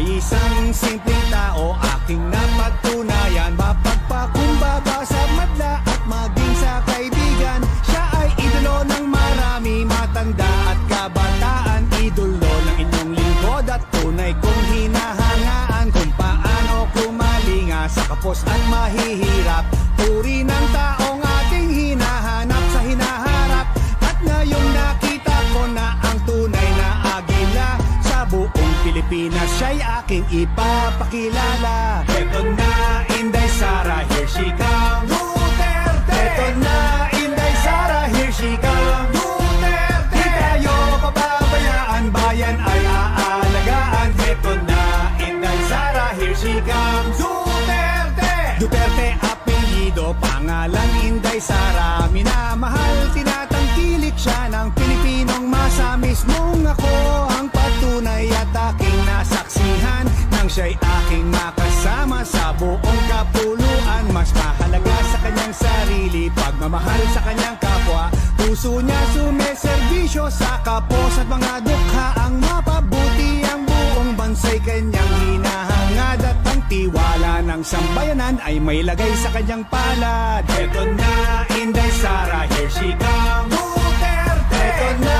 Isang simpleng tao, aking napatunayan, mapagpakumbaba sa madla at maging sa kaibigan. Siya ay idolo ng marami, matanda at kabataan, idolo ng inyong lingkod at tunay kong hinahangaan kung paano kumalinga sa kapos at mahihirap. Turi ng taong ating hinahanap sa hinaharap, at ngayong nakita ko na ang tunay na agila sa buong Pilipinas, siya'y aking ipapakilala. Eto na, Inday Sara, here she comes. Duterte! Eto na, Inday Sara, here she comes. Duterte! Di tayo pababayaan, bayan ay aalagaan. Eto na, Inday Sara, here she comes. Duterte! Duterte apelyido, pangalan Inday Sara. Minamahal, tinatangkilik siya ng Pilipinong masa. Mismong ako ang patunay at aking nasaksihan nang siya'y aking makasama sa buong kapuluan. Mas mahalaga sa kanyang sarili, pagmamahal sa kanyang kapwa. Puso niya sumeserbisyo sa kapos at mga dukha. Ang mapabuti ang buong bansa'y kanyang hinahangad, at ang tiwala ng sambayanan ay may lagay sa kanyang palad. Eto na, Inday Sara, here she comes. Duterte! Eto na,